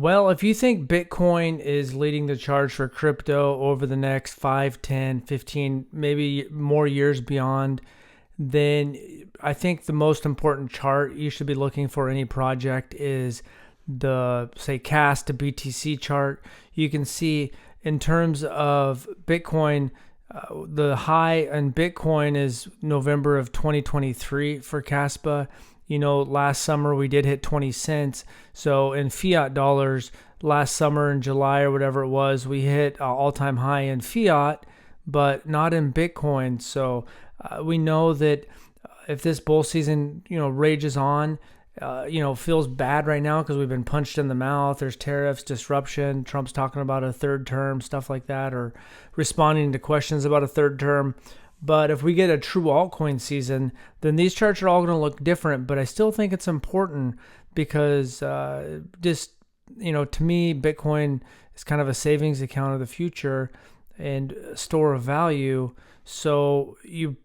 Well, if you think Bitcoin is leading the charge for crypto over the next 5, 10, 15, maybe more years beyond, then I think the most important chart you should be looking for any project is the, say, CAS to BTC chart. You can see in terms of Bitcoin, the high in Bitcoin is November of 2023 for KASPA. Last summer we did hit 20 cents. So in fiat dollars, last summer in July or whatever it was, we hit all-time high in fiat, but not in Bitcoin. So we know that if this bull season, rages on, feels bad right now because we've been punched in the mouth. There's tariffs, disruption. Trump's talking about a third term, stuff like that, or responding to questions about a third term. But if we get a true altcoin season, then these charts are all going to look different. But I still think it's important because to me, Bitcoin is kind of a savings account of the future and a store of value. So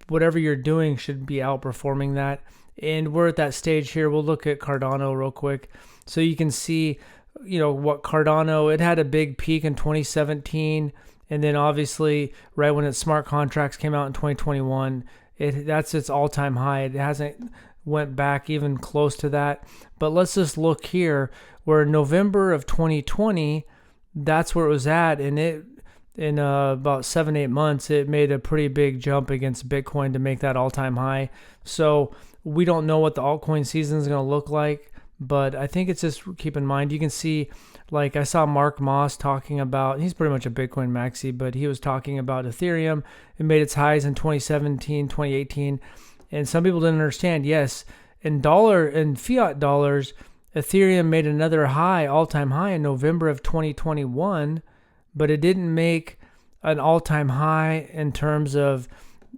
whatever you're doing should be outperforming that. And we're at that stage here. We'll look at Cardano real quick. So you can see, what Cardano, it had a big peak in 2017. And then obviously right when its smart contracts came out in 2021, that's its all-time high. It hasn't went back even close to that. But let's just look here where November of 2020, that's where it was at. And in about 7-8 months, it made a pretty big jump against Bitcoin to make that all-time high. So we don't know what the altcoin season is going to look like, but I think it's just keep in mind. You can see, like I saw Mark Moss talking about, he's pretty much a Bitcoin maxi, but he was talking about Ethereum. It made its highs in 2017, 2018. And some people didn't understand, yes, in fiat dollars, Ethereum made another high, all-time high in November of 2021, but it didn't make an all-time high in terms of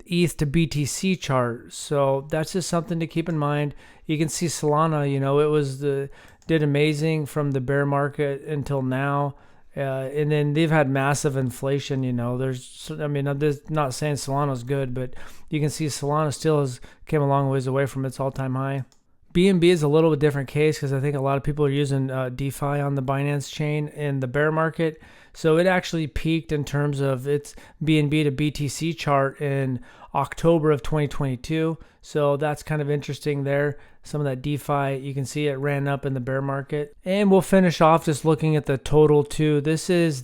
ETH to BTC chart. So that's just something to keep in mind. You can see Solana, it did amazing from the bear market until now. And then they've had massive inflation, I'm not saying Solana's good, but you can see Solana still came a long ways away from its all-time high. BNB is a little bit different case because I think a lot of people are using DeFi on the Binance chain in the bear market. So it actually peaked in terms of its BNB to BTC chart in October of 2022. So that's kind of interesting there. Some of that DeFi, you can see it ran up in the bear market. And we'll finish off just looking at the total too. This is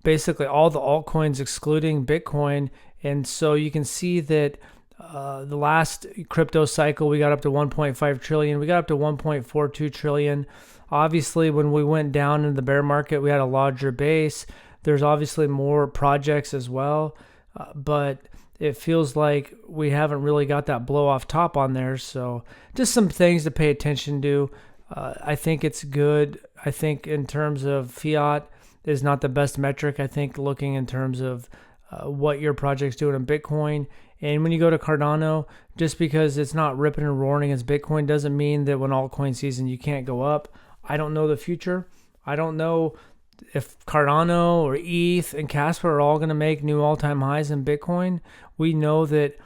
basically all the altcoins excluding Bitcoin. And so you can see that the last crypto cycle, we got up to 1.5 trillion. We got up to 1.42 trillion. Obviously, when we went down in the bear market, we had a larger base. There's obviously more projects as well, but it feels like we haven't really got that blow off top on there. So just some things to pay attention to. I think it's good. I think in terms of fiat is not the best metric. I think looking in terms of what your project's doing in Bitcoin. And when you go to Cardano, just because it's not ripping and roaring against Bitcoin doesn't mean that when altcoin season you can't go up. I don't know the future. I don't know if Cardano or ETH and KASPA are all going to make new all-time highs in Bitcoin. We know that,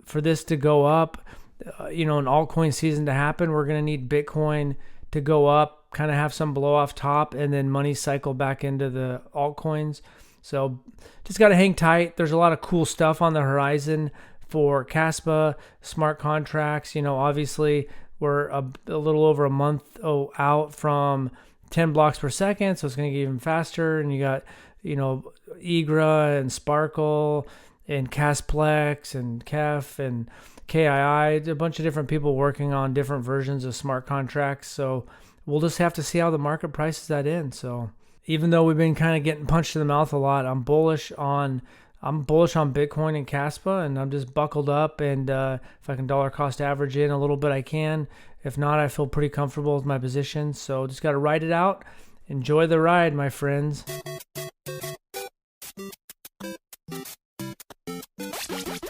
for this to go up, an altcoin season to happen, we're going to need Bitcoin to go up, kind of have some blow off top, and then money cycle back into the altcoins. So just got to hang tight. There's a lot of cool stuff on the horizon for KASPA, smart contracts. Obviously we're a little over a month out from 10 blocks per second, so it's going to get even faster. And you got, IGRA and Sparkle and Casplex and KEF and KII, a bunch of different people working on different versions of smart contracts. So we'll just have to see how the market prices that in. So even though we've been kind of getting punched in the mouth a lot, I'm bullish on Bitcoin and KASPA, and I'm just buckled up. And if I can dollar cost average in a little bit, I can. If not, I feel pretty comfortable with my position. So just got to ride it out. Enjoy the ride, my friends.